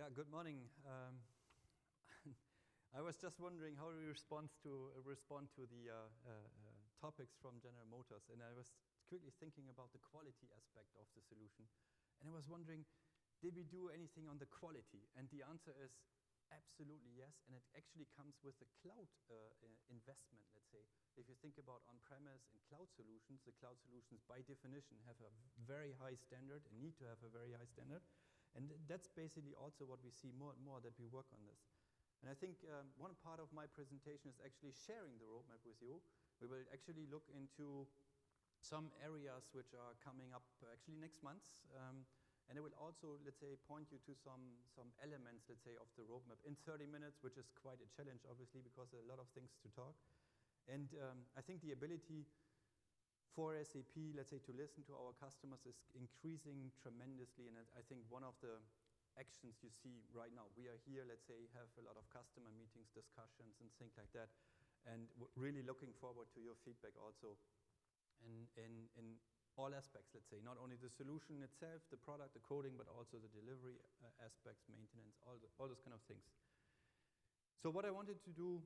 Yeah, good morning. I was just wondering how we respond to the topics from General Motors, and I was quickly thinking about the quality aspect of the solution, and I was wondering, did we do anything on the quality? And the answer is absolutely yes, and it actually comes with the cloud investment, let's say. If you think about on-premise and cloud solutions, the cloud solutions by definition have a very high standard and need to have a very high standard. And that's basically also what we see more and more, that we work on this. And I think one part of my presentation is actually sharing the roadmap with you. We will actually look into some areas which are coming up actually next month. And I will also, let's say, point you to some elements, let's say, of the roadmap in 30 minutes, which is quite a challenge, obviously, because there are a lot of things to talk. And I think the ability for SAP, let's say, to listen to our customers is increasing tremendously. And I think one of the actions you see right now, we are here, let's say, have a lot of customer meetings, discussions, and things like that. And really looking forward to your feedback also in all aspects, let's say, not only the solution itself, the product, the coding, but also the delivery aspects, maintenance, all those kind of things. So what I wanted to do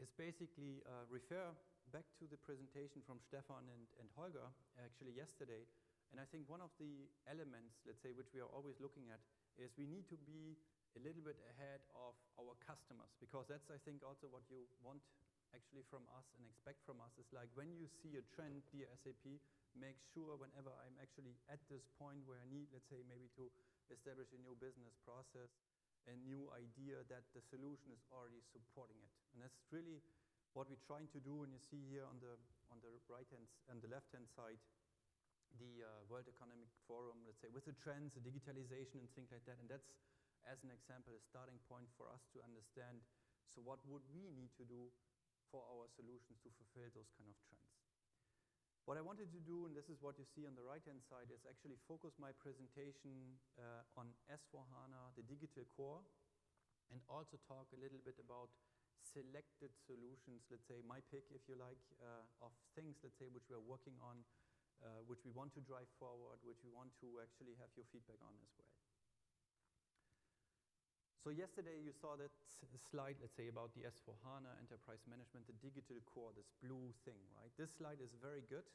is basically refer back to the presentation from Stefan and Holger, actually yesterday. And I think one of the elements, let's say, which we are always looking at is we need to be a little bit ahead of our customers, because that's, I think, also what you want actually from us and expect from us is like when you see a trend, dear SAP, make sure whenever I'm actually at this point where I need, let's say, maybe to establish a new business process, a new idea, that the solution is already supporting it. And that's really what we're trying to do. And you see here on the right hand and the left hand side, the World Economic Forum, let's say, with the trends, the digitalization and things like that. And that's, as an example, a starting point for us to understand, so what would we need to do for our solutions to fulfill those kind of trends? What I wanted to do, and this is what you see on the right-hand side, is actually focus my presentation on S/4HANA, the digital core, and also talk a little bit about selected solutions, let's say my pick, if you like, of things, let's say, which we are working on, which we want to drive forward, which we want to actually have your feedback on as well. So yesterday you saw that slide, let's say, about the S/4HANA Enterprise Management, the digital core, this blue thing, right? This slide is very good,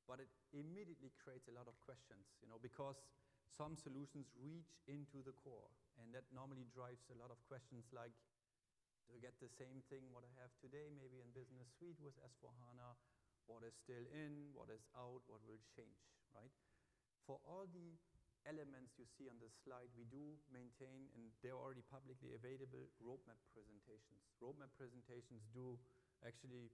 but it immediately creates a lot of questions, because some solutions reach into the core, and that normally drives a lot of questions like, do I get the same thing what I have today, maybe in Business Suite with S/4HANA? What is still in? What is out? What will change, right? For all the elements you see on this slide, we do maintain, and they're already publicly available, roadmap presentations. Roadmap presentations do actually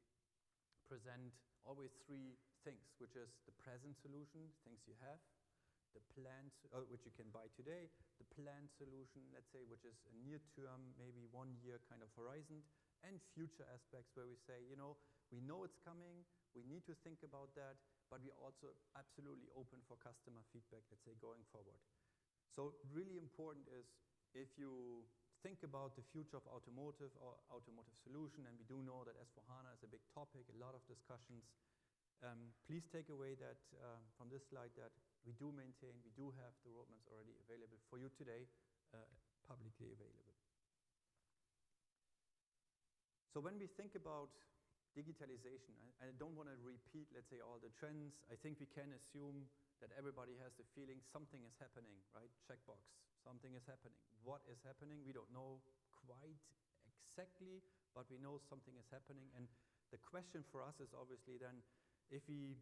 present always three things, which is the present solution, things you have, the planned, which you can buy today, the planned solution, let's say, which is a near-term, maybe 1 year kind of horizon, and future aspects where we say, we know it's coming, we need to think about that, but we're also absolutely open for customer feedback, let's say, going forward. So really important is, if you think about the future of automotive or automotive solution, and we do know that S/4HANA is a big topic, a lot of discussions, please take away that from this slide that we do maintain, we do have the roadmaps already available for you today, publicly available. So when we think about digitalization, I don't want to repeat, let's say, all the trends. I think we can assume that everybody has the feeling something is happening, right? Checkbox, something is happening. What is happening? We don't know quite exactly, but we know something is happening. And the question for us is obviously then, if we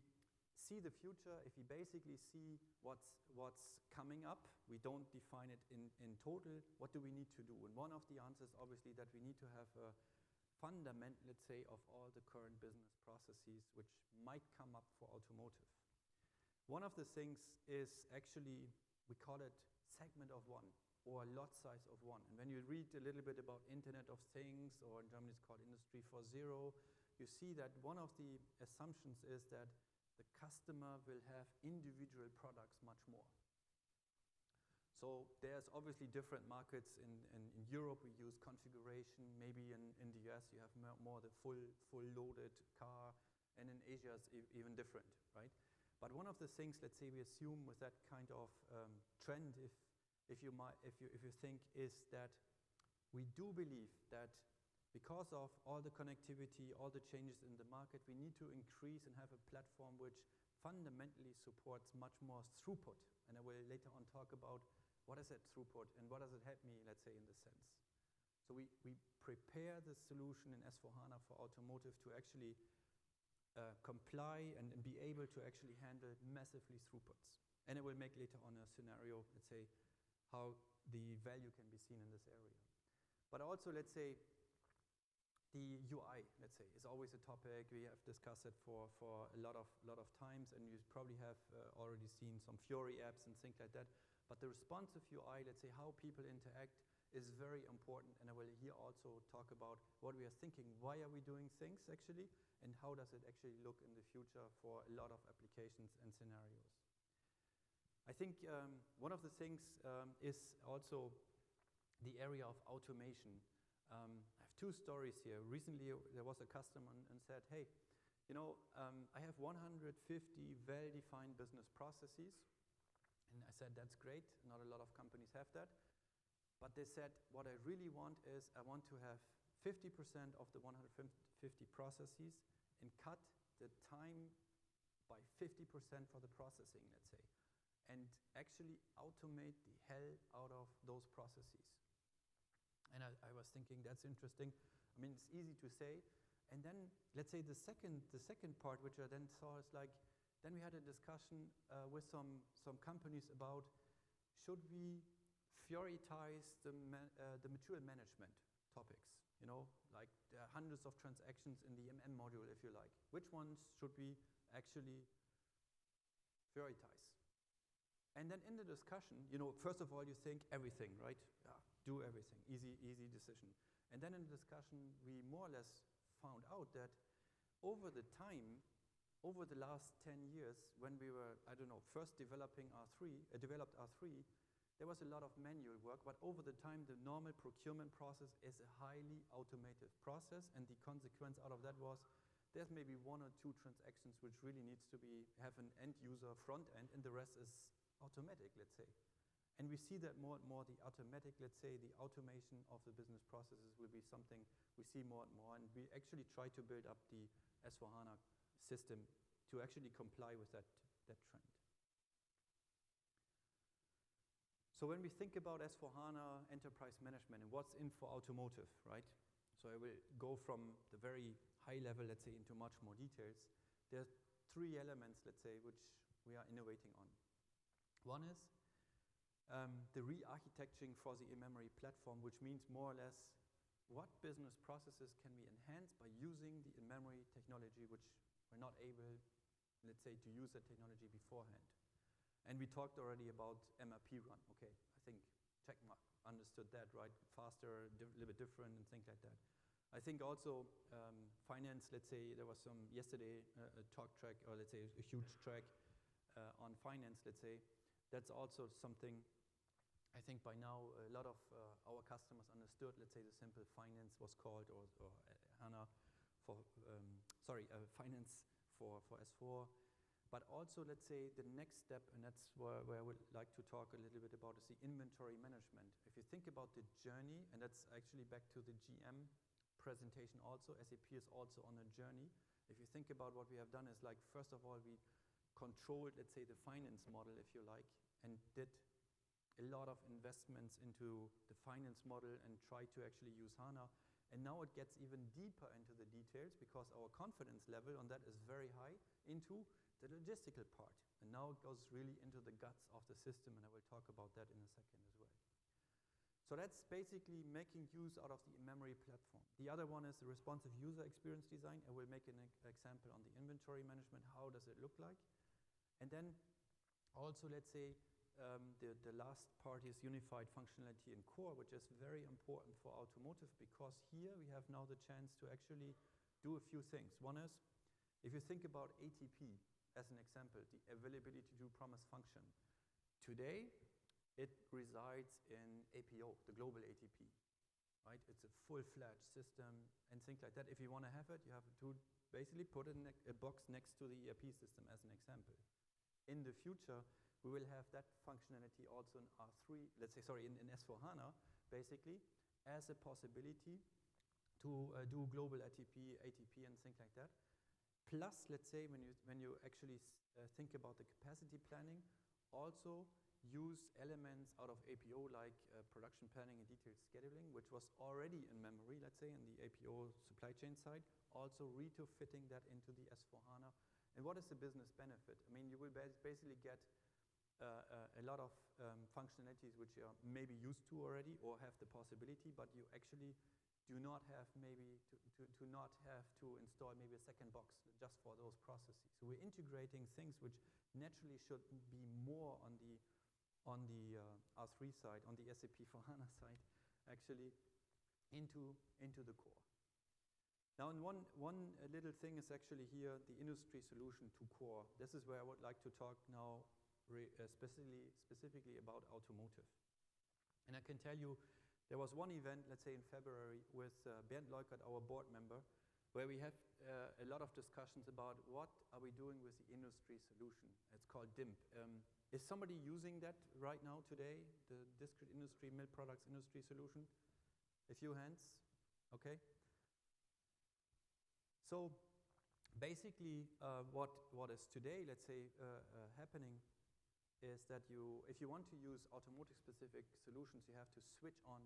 see the future, if we basically see what's coming up, we don't define it in total, what do we need to do? And one of the answers, obviously, that we need to have a fundament, let's say, of all the current business processes which might come up for automotive. One of the things is actually, we call it segment of one, or lot size of one. And when you read a little bit about Internet of Things, or in Germany it's called Industry 4.0, you see that one of the assumptions is that the customer will have individual products much more. So there's obviously different markets. In Europe, we use configuration. Maybe in the US, you have more the full loaded car. And in Asia, it's even different, right? But one of the things, let's say we assume with that kind of trend, if you think, is that we do believe that because of all the connectivity, all the changes in the market, we need to increase and have a platform which fundamentally supports much more throughput. And I will later on talk about what is that throughput and what does it help me, let's say, in this sense. So we prepare the solution in S/4HANA for automotive to actually comply and be able to actually handle massively throughputs. And I will make later on a scenario, let's say, how the value can be seen in this area. But also, let's say, the UI, let's say, is always a topic. We have discussed it for a lot of times, and you probably have already seen some Fiori apps and things like that. But the responsive UI, let's say, how people interact, is very important, and I will here also talk about what we are thinking. Why are we doing things, actually, and how does it actually look in the future for a lot of applications and scenarios. I think one of the things is also the area of automation. I have two stories here. Recently, there was a customer and said, hey, you know, I have 150 well-defined business processes. And I said, that's great. Not a lot of companies have that. But they said, what I really want is I want to have 50% of the 150 processes and cut the time by 50% for the processing, let's say, and actually automate the hell out of those processes. And I was thinking, that's interesting. I mean, it's easy to say. And then, let's say the second part, which I then saw, is like, then we had a discussion with some companies about, should we prioritize the material management topics? You know, like there are hundreds of transactions in the MM module, if you like. Which ones should we actually prioritize? And then in the discussion, you know, first of all, you think everything, right? Yeah, do everything, easy decision. And then in the discussion, we more or less found out that over the time, over the last 10 years, when we were, I don't know, first developed R3, there was a lot of manual work, but over the time, the normal procurement process is a highly automated process, and the consequence out of that was there's maybe one or two transactions which really needs to have an end user front end, and the rest is automatic, let's say. And we see that more and more, the automatic, let's say, the automation of the business processes will be something we see more and more, and we actually try to build up the S/4HANA system to actually comply with that trend. So when we think about S/4HANA enterprise management and what's in for automotive, right? So I will go from the very high level, let's say, into much more details. There are three elements, let's say, which we are innovating on. One is the re-architecting for the in-memory platform, which means more or less what business processes can we enhance by using the in-memory technology, which we're not able, let's say, to use that technology beforehand. And we talked already about MRP run. Okay, I think checkmark understood that, right? Faster, a little bit different, and things like that. I think also finance, let's say, there was yesterday a talk track, or let's say a huge track on finance, let's say. That's also something I think by now a lot of our customers understood. Let's say the simple finance was called, or HANA for, finance for S4. But also, let's say, the next step, and that's where I would like to talk a little bit about, is the inventory management. If you think about the journey, and that's actually back to the GM presentation also, SAP is also on a journey. If you think about what we have done is, like, first of all, we controlled, let's say, the finance model, if you like, and did a lot of investments into the finance model and tried to actually use HANA. And now it gets even deeper into the details because our confidence level on that is very high into the logistical part. And now it goes really into the guts of the system, and I will talk about that in a second as well. So that's basically making use out of the in-memory platform. The other one is the responsive user experience design. I will make an example on the inventory management. How does it look like? And then also, let's say, the last part is unified functionality in core, which is very important for automotive, because here we have now the chance to actually do a few things. One is, if you think about ATP, as an example, the availability to promise function. Today, it resides in APO, the global ATP, right? It's a full-fledged system and things like that. If you want to have it, you have to basically put it in a box next to the ERP system, as an example. In the future, we will have that functionality also in R3, let's say, sorry, in S4HANA, basically, as a possibility to do global ATP, and things like that. Plus, let's say, when you actually think about the capacity planning, also use elements out of APO like production planning and detailed scheduling, which was already in memory, let's say, in the APO supply chain side, also retrofitting that into the S4HANA. And what is the business benefit? I mean, you will basically get a lot of functionalities which you are maybe used to already or have the possibility, but you actually do not have maybe to not have to install maybe a second box just for those processes. So we're integrating things which naturally should be more on the R3 side, on the SAP for HANA side, actually into the core. Now, and one little thing is actually here the industry solution to core. This is where I would like to talk now specifically about automotive. And I can tell you, there was one event, let's say in February, with Bernd Leukert, our board member, where we have a lot of discussions about what are we doing with the industry solution. It's called DIMP. Is somebody using that right now today, the Discrete Industry Mill Products Industry Solution? A few hands, okay. So basically what is today, let's say, happening is that if you want to use automotive-specific solutions, you have to switch on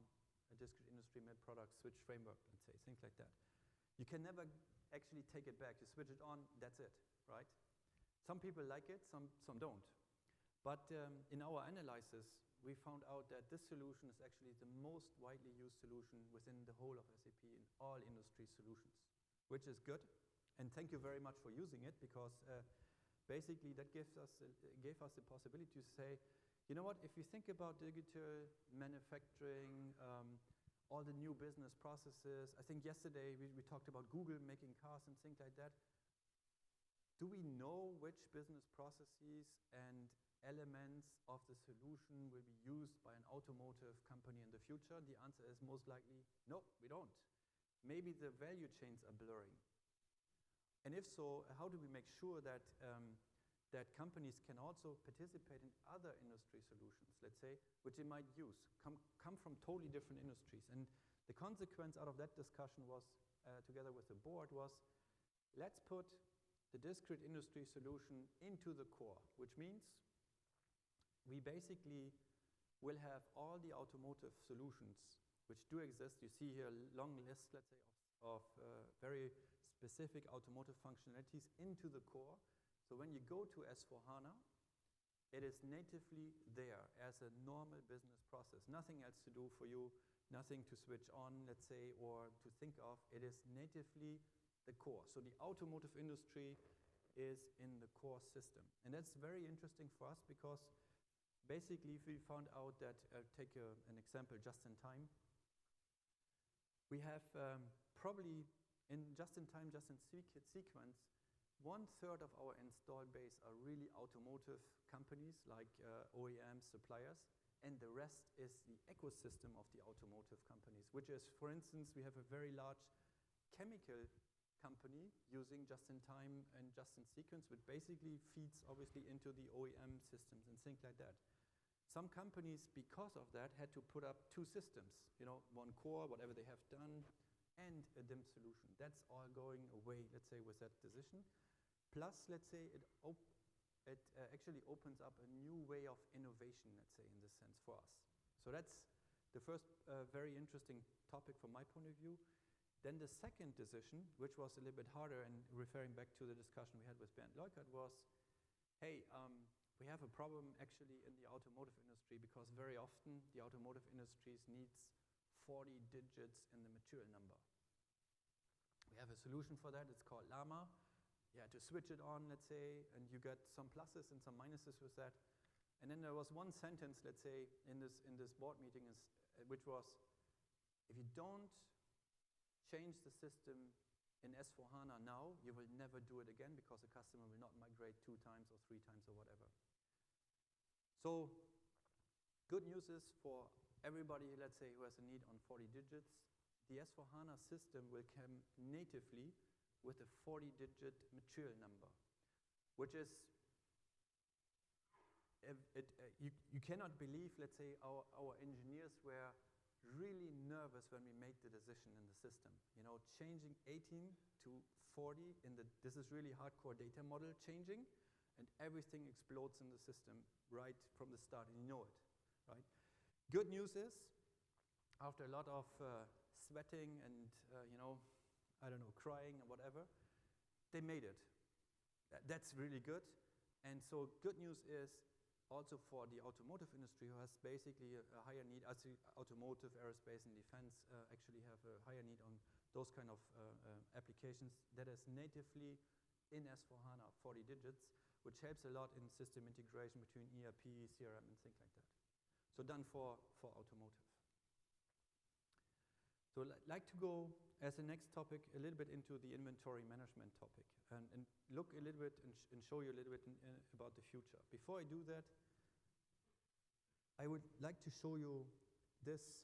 a Discrete Industry Mill Products switch framework, let's say, things like that. You can never actually take it back. You switch it on, that's it, right? Some people like it, some don't. But in our analysis, we found out that this solution is actually the most widely used solution within the whole of SAP in all industry solutions, which is good. And thank you very much for using it, because basically that gave us the possibility to say, you know what, if you think about digital manufacturing, all the new business processes, I think yesterday we talked about Google making cars and things like that. Do we know which business processes and elements of the solution will be used by an automotive company in the future? The answer is most likely, no, we don't. Maybe the value chains are blurring. And if so, how do we make sure that that companies can also participate in other industry solutions, let's say, which they might use, come from totally different industries? And the consequence out of that discussion was, together with the board, was let's put the discrete industry solution into the core, which means we basically will have all the automotive solutions which do exist. You see here a long list, let's say, of very specific automotive functionalities into the core. So when you go to S4HANA, it is natively there as a normal business process. Nothing else to do for you, nothing to switch on, let's say, or to think of. It is natively the core. So the automotive industry is in the core system. And that's very interesting for us, because basically we found out that, take an example, just in time. We have probably in just in time, just in sequence, 1/3 of our install base are really automotive companies like OEMs, suppliers, and the rest is the ecosystem of the automotive companies, which is, for instance, we have a very large chemical company using just-in-time and just-in-sequence, which basically feeds obviously into the OEM systems and things like that. Some companies, because of that, had to put up 2 systems, one core, whatever they have done, and a DIMP solution. That's all going away, let's say, with that decision. Plus, let's say, it actually opens up a new way of innovation, let's say, in this sense for us. So that's the first very interesting topic from my point of view. Then the second decision, which was a little bit harder, and referring back to the discussion we had with Bernd Leukert, was, hey, we have a problem actually in the automotive industry, because very often the automotive industry needs 40 digits in the material number. We have a solution for that. It's called Llama. Yeah, to switch it on, let's say, and you get some pluses and some minuses with that. And then there was one sentence, let's say, in this board meeting, which was, if you don't change the system in S4HANA now, you will never do it again, because the customer will not migrate 2 times or 3 times or whatever. So good news is for everybody, let's say, who has a need on 40 digits, the S4HANA system will come natively with a 40-digit material number, which is you cannot believe, let's say, our engineers were really nervous when we made the decision in the system. You know, changing 18 to 40 this is really hardcore data model changing, and everything explodes in the system right from the start, and you know it, right? Good news is, after a lot of sweating and I don't know, crying and whatever, they made it. That's really good. And so good news is also for the automotive industry, who has basically a higher need, as the automotive, aerospace, and defense actually have a higher need on those kind of applications that is natively in S/4HANA 40 digits, which helps a lot in system integration between ERP, CRM, and things like that. So done for automotive. So I'd like to go, as the next topic, a little bit into the inventory management topic and look a little bit and show you a little bit about the future. Before I do that, I would like to show you this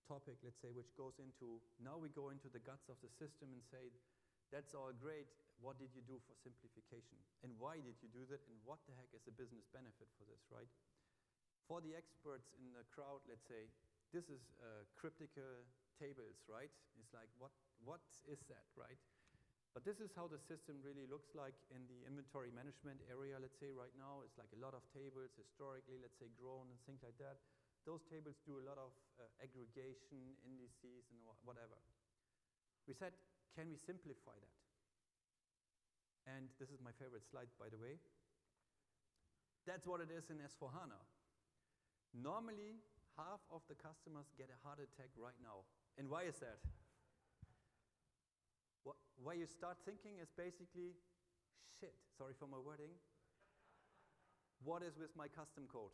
topic, let's say, which goes into, now we go into the guts of the system and say, that's all great, what did you do for simplification? And why did you do that? And what the heck is the business benefit for this, right? For the experts in the crowd, let's say, this is cryptical tables, right? It's like, what is that, right? But this is how the system really looks like in the inventory management area, let's say right now. It's like a lot of tables, historically, let's say grown and things like that. Those tables do a lot of aggregation, indices, and whatever. We said, can we simplify that? And this is my favorite slide, by the way. That's what it is in S/4HANA. Normally, half of the customers get a heart attack right now. And why is that? Why you start thinking is basically, shit, sorry for my wording, what is with my custom code,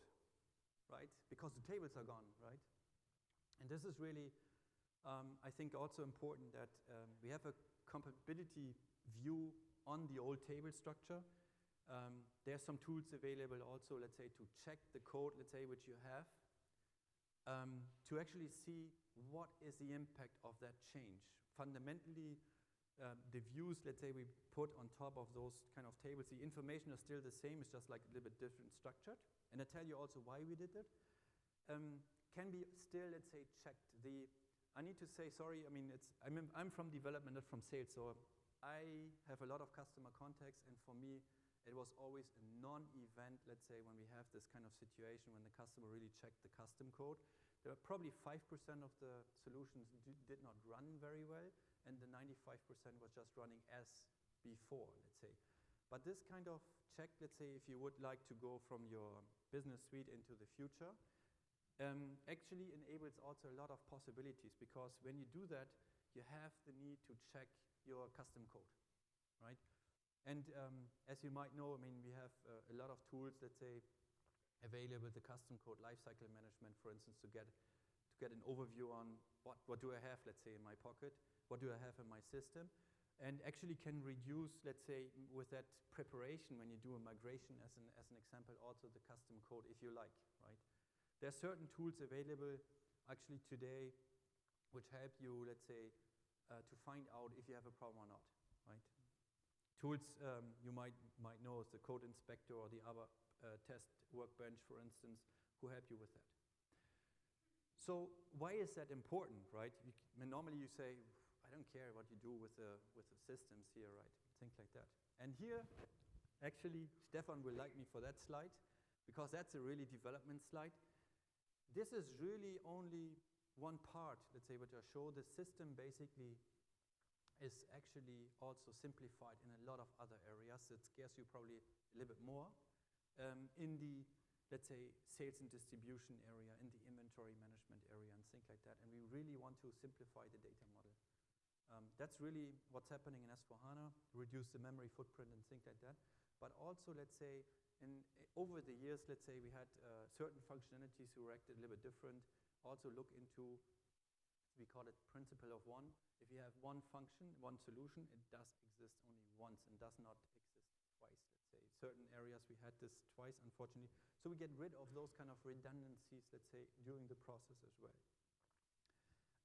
right? Because the tables are gone, right? And this is really, I think, also important that we have a compatibility view on the old table structure. There's some tools available also, let's say, to check the code, let's say, which you have, to actually see what is the impact of that change. Fundamentally, the views, let's say, we put on top of those kind of tables, the information is still the same, it's just like a little bit different structured. And I tell you also why we did it. Can be still, let's say, checked. I need to say, sorry, I mean, I'm from development, not from sales, so I have a lot of customer contacts, and for me, it was always a non-event, let's say, when we have this kind of situation when the customer really checked the custom code. There were probably 5% of the solutions did not run very well, and the 95% was just running as before, let's say. But this kind of check, let's say, if you would like to go from your business suite into the future, actually enables also a lot of possibilities, because when you do that, you have the need to check your custom code, right? And as you might know, I mean, we have a lot of tools, let's say, available, the custom code lifecycle management, for instance, to get an overview on what do I have, let's say, in my pocket, what do I have in my system, and actually can reduce, let's say, with that preparation when you do a migration, as an example, also the custom code, if you like, right? There are certain tools available actually today which help you, let's say, to find out if you have a problem or not, right? Tools you might know is the code inspector or the other test workbench, for instance, who help you with that. So why is that important, right? Normally you say, I don't care what you do with the systems here, right? Things like that. And here, actually, Stefan will like me for that slide, because that's a really development slide. This is really only one part, let's say, which I show. The system basically is actually also simplified in a lot of other areas. It scares you probably a little bit more. In the, let's say, sales and distribution area, in the inventory management area, and things like that. And we really want to simplify the data model. That's really what's happening in S/4HANA, reduce the memory footprint and things like that. But also, let's say, over the years, let's say, we had certain functionalities who acted a little bit different. Also look into, we call it principle of one. If you have one function, one solution, it does exist only once and does not exist twice, let's say. Certain areas we had this twice, unfortunately. So we get rid of those kind of redundancies, let's say, during the process as well.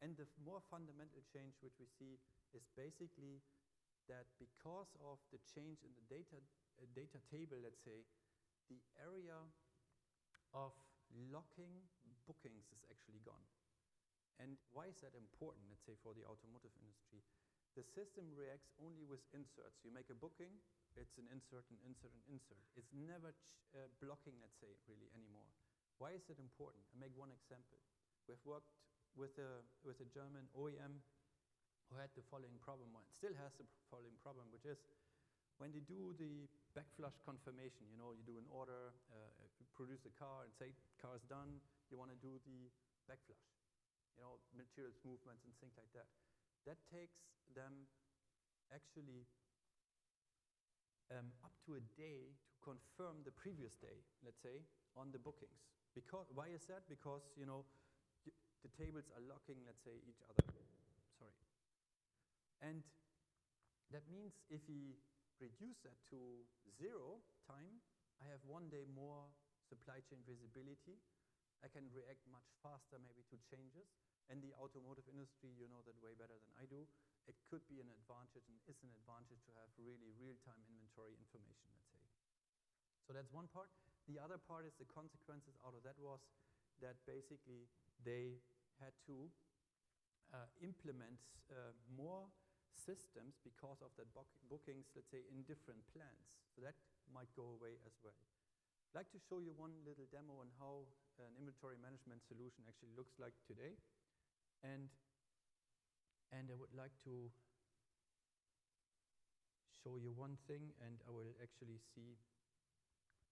And the more fundamental change which we see is basically that because of the change in the data table, let's say, the area of locking bookings is actually gone. And why is that important, let's say, for the automotive industry? The system reacts only with inserts. You make a booking, it's an insert, an insert, an insert. It's never blocking, let's say, really anymore. Why is it important? I make one example. We've worked with a German OEM who had the following problem, or still has the following problem, which is when they do the backflush confirmation, you know, you do an order, produce a car and say, car is done, you want to do the backflush, you know, materials movements and things like that. That takes them actually up to a day to confirm the previous day, let's say, on the bookings. Because, why is that? Because, you know, the tables are locking, let's say, each other. Sorry. And that means if we reduce that to 0 time, I have 1 day more supply chain visibility. I can react much faster maybe to changes. And the automotive industry, you know that way better than I do. It could be an advantage and is an advantage to have really real-time inventory information, let's say. So that's one part. The other part is the consequences out of that was that basically they had to implement more systems because of that bookings, let's say, in different plants. So that might go away as well. I'd like to show you one little demo on how an inventory management solution actually looks like today. And I would like to show you one thing, and I will actually see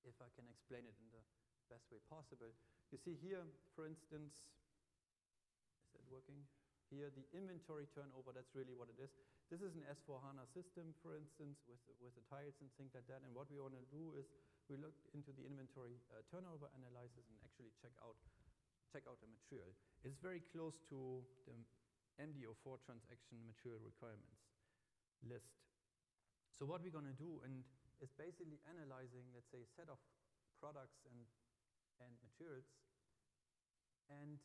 if I can explain it in the best way possible. You see here, for instance, is that working? Here, the inventory turnover, that's really what it is. This is an S/4HANA system, for instance, with the tiles and things like that. And what we want to do is we look into the inventory turnover analysis and actually check out the material. It's very close to the MD04 transaction material requirements list. So what we're going to do is basically analyzing, let's say, a set of products and materials. And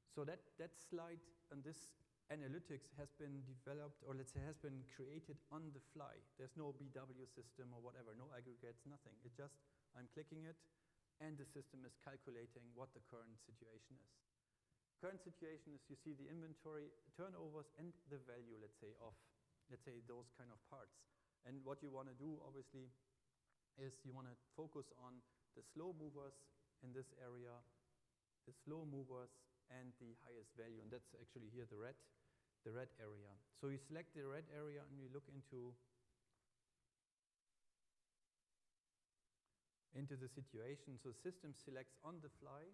so that slide and this analytics has been developed, or let's say has been created on the fly. There's no BW system or whatever, no aggregates, nothing. It's just, I'm clicking it, and the system is calculating what the current situation is. Current situation is, you see the inventory turnovers and the value, let's say, of, let's say, those kind of parts. And what you want to do, obviously, is you want to focus on the slow movers in this area, the slow movers and the highest value. And that's actually here the red area. So you select the red area and you look into the situation. So system selects on the fly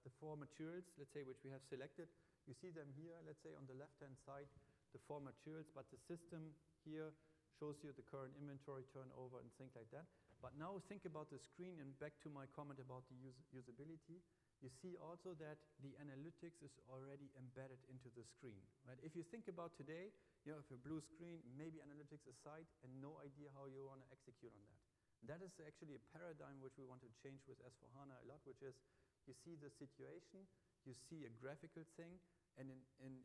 the 4 materials, let's say, which we have selected. You see them here, let's say, on the left-hand side, the 4 materials, but the system here shows you the current inventory turnover and things like that. But now think about the screen, and back to my comment about the usability. You see also that the analytics is already embedded into the screen. Right? If you think about today, you have a blue screen, maybe analytics aside, and no idea how you want to execute on that. That is actually a paradigm which we want to change with S/4HANA a lot, which is you see the situation, you see a graphical thing, and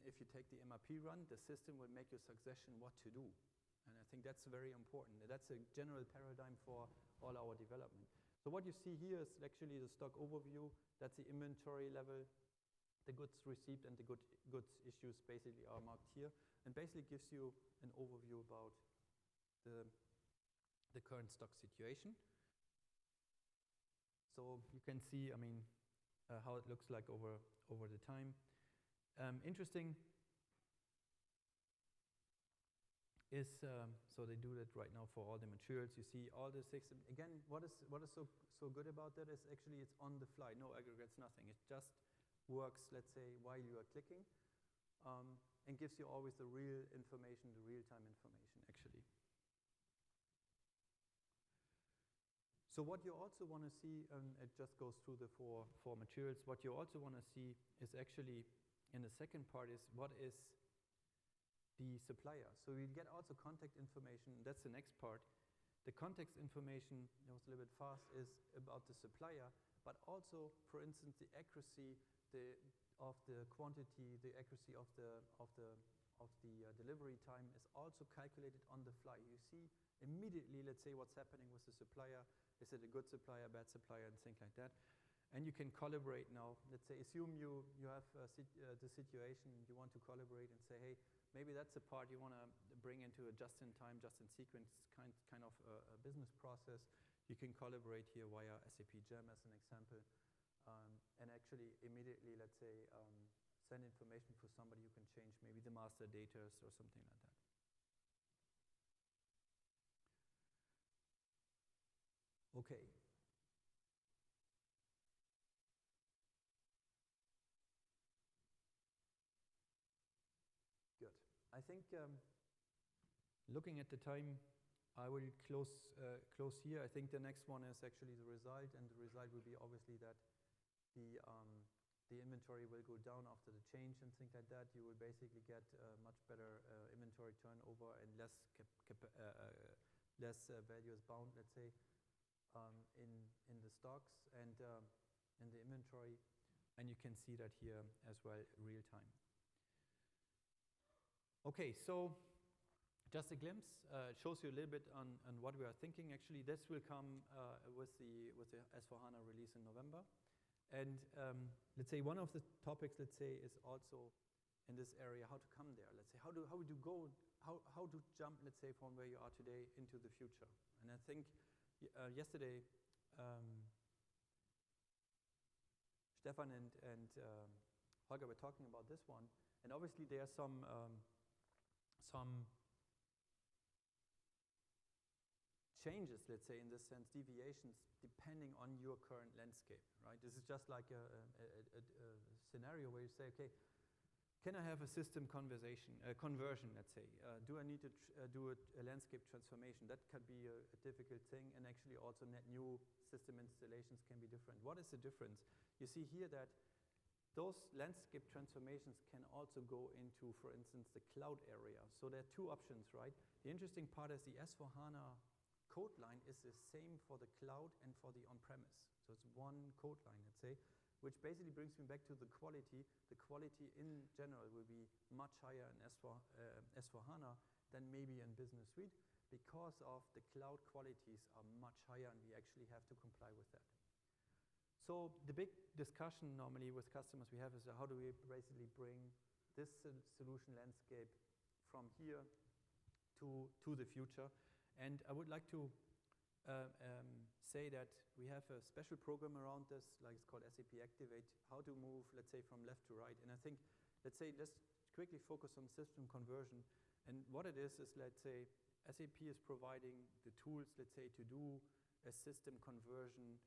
if you take the MRP run, the system will make your suggestion what to do. And I think that's very important. That's a general paradigm for all our development. So what you see here is actually the stock overview. That's the inventory level. The goods received and the goods issues basically are marked here, and basically gives you an overview about the current stock situation. So you can see, I mean, how it looks like over the time. Interesting is, so they do that right now for all the materials. You see all the 6. Again, what is so good about that is actually it's on the fly, no aggregates, nothing. It just works, let's say, while you are clicking, and gives you always the real information, the real-time information, actually. So what you also want to see, it just goes through the four materials. What you also want to see is actually, in the second part, is what is the supplier. So you get also contact information. That's the next part. The context information, it was a little bit fast, is about the supplier, but also, for instance, the accuracy of the quantity, the accuracy of delivery time is also calculated on the fly. You see immediately, let's say, what's happening with the supplier. Is it a good supplier, bad supplier, and things like that. And you can collaborate now. Let's say, assume you have the situation, you want to collaborate and say, hey, maybe that's the part you want to bring into a just-in-time, just-in-sequence kind of a business process. You can collaborate here via SAP Gem as an example, and actually immediately, let's say, send information for somebody who can change maybe the master data or something like that. Okay. Good. I think looking at the time, I will close here. I think the next one is actually the result, and the result will be obviously that the inventory will go down after the change and things like that. You will basically get much better inventory turnover and less value is bound, let's say, in the stocks and in the inventory, and you can see that here as well, real time. Okay, so just a glimpse. It shows you a little bit on what we are thinking. Actually, this will come with the S/4HANA release in November. And let's say one of the topics, let's say, is also in this area how to come there. Let's say how to jump, let's say, from where you are today into the future. And I think yesterday Stefan and Holger were talking about this one, and obviously there are some changes, let's say, in this sense, deviations, depending on your current landscape, right? This is just like a scenario where you say, okay, can I have a system conversion, let's say? Do I need to do a landscape transformation? That could be a difficult thing, and actually also net new system installations can be different. What is the difference? You see here that those landscape transformations can also go into, for instance, the cloud area. So there are two options, right? The interesting part is the S/4HANA code line is the same for the cloud and for the on-premise. So it's one code line, let's say, which basically brings me back to the quality. The quality in general will be much higher in S/4HANA than maybe in Business Suite, because of the cloud qualities are much higher, and we actually have to comply with that. So the big discussion normally with customers we have is how do we basically bring this solution landscape from here to the future. And I would like to say that we have a special program around this, like it's called SAP Activate, how to move, let's say, from left to right. And I think, let's quickly focus on system conversion. And what it is, let's say, SAP is providing the tools, let's say, to do a system conversion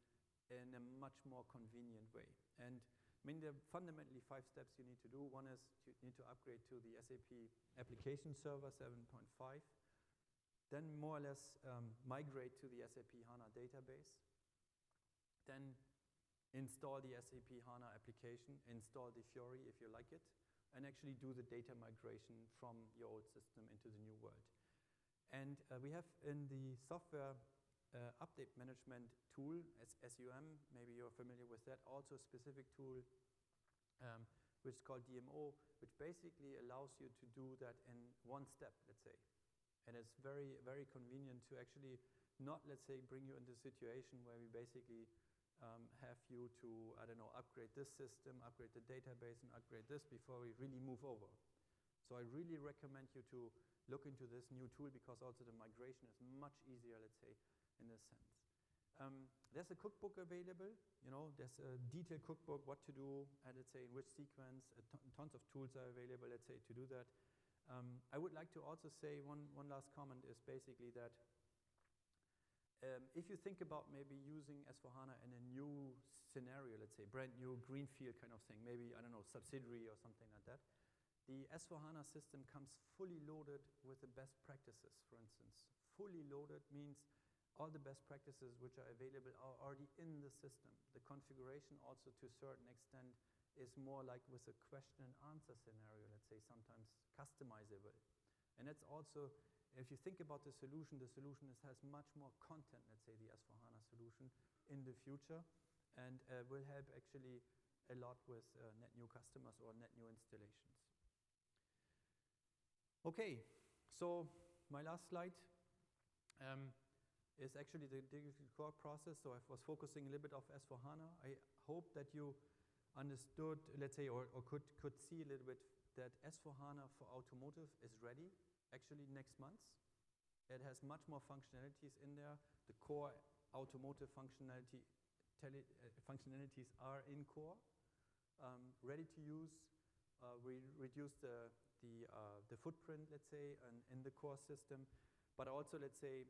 in a much more convenient way. And I mean, there are fundamentally 5 steps you need to do. One is you need to upgrade to the SAP Application Server 7.5. Then more or less migrate to the SAP HANA database. Then install the SAP HANA application, install the Fiori if you like it, and actually do the data migration from your old system into the new world. And we have in the software update management tool, SUM, maybe you're familiar with that, also a specific tool which is called DMO, which basically allows you to do that in one step, let's say. And it's very, very convenient to actually not, let's say, bring you into a situation where we basically have you to, I don't know, upgrade this system, upgrade the database, and upgrade this before we really move over. So I really recommend you to look into this new tool, because also the migration is much easier, let's say, in this sense. There's a cookbook available. There's a detailed cookbook, what to do, and let's say in which sequence. Tons of tools are available, let's say, to do that. I would like to also say one last comment is basically that if you think about maybe using S/4HANA in a new scenario, let's say brand new greenfield kind of thing, maybe, I don't know, subsidiary or something like that, the S/4HANA system comes fully loaded with the best practices, for instance. Fully loaded means all the best practices which are available are already in the system. The configuration also to a certain extent is more like with a question and answer scenario, let's say, sometimes customizable. And that's also, if you think about the solution has much more content, let's say, the S/4HANA solution in the future, and will help actually a lot with net new customers or net new installations. Okay, so my last slide is actually the digital core process. So I was focusing a little bit of S/4HANA. I hope that you understood, let's say, or could see a little bit that S/4HANA for automotive is ready actually next month. It has much more functionalities in there. The core automotive functionalities are in core, ready to use. We reduce the footprint, let's say, in the core system. But also, let's say,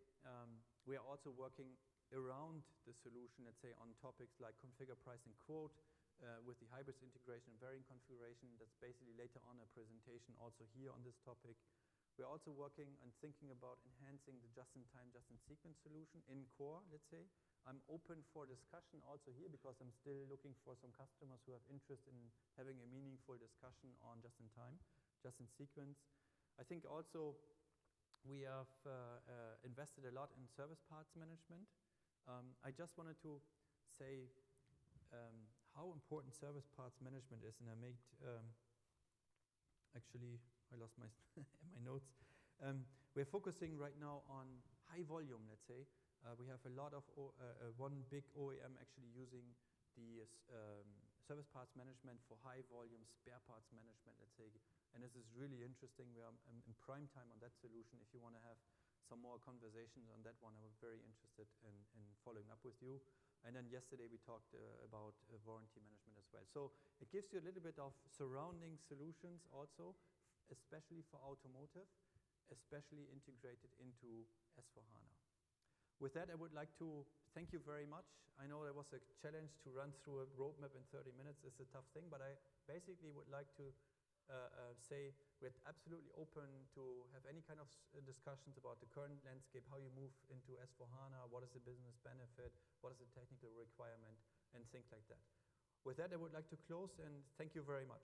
we are also working around the solution, let's say, on topics like configure, price, and quote, with the hybrids integration and variant configuration. That's basically later on a presentation also here on this topic. We're also working and thinking about enhancing the just-in-time, just-in-sequence solution in core, let's say. I'm open for discussion also here because I'm still looking for some customers who have interest in having a meaningful discussion on just-in-time, just-in-sequence. I think also we have invested a lot in service parts management. I just wanted to say how important service parts management is, and I made, actually, I lost my my notes. We're focusing right now on high volume, let's say. We have a lot of, one big OEM actually using the service parts management for high volume spare parts management, let's say. And this is really interesting. We are in prime time on that solution. If you want to have some more conversations on that one, I'm very interested in following up with you. And then yesterday we talked about warranty management as well. So it gives you a little bit of surrounding solutions also, especially for automotive, especially integrated into S/4HANA. With that, I would like to thank you very much. I know there was a challenge to run through a roadmap in 30 minutes. It's a tough thing, but I basically would like to say we're absolutely open to have any kind of discussions about the current landscape, how you move into S/4HANA, what is the business benefit, what is the technical requirement, and things like that. With that, I would like to close and thank you very much.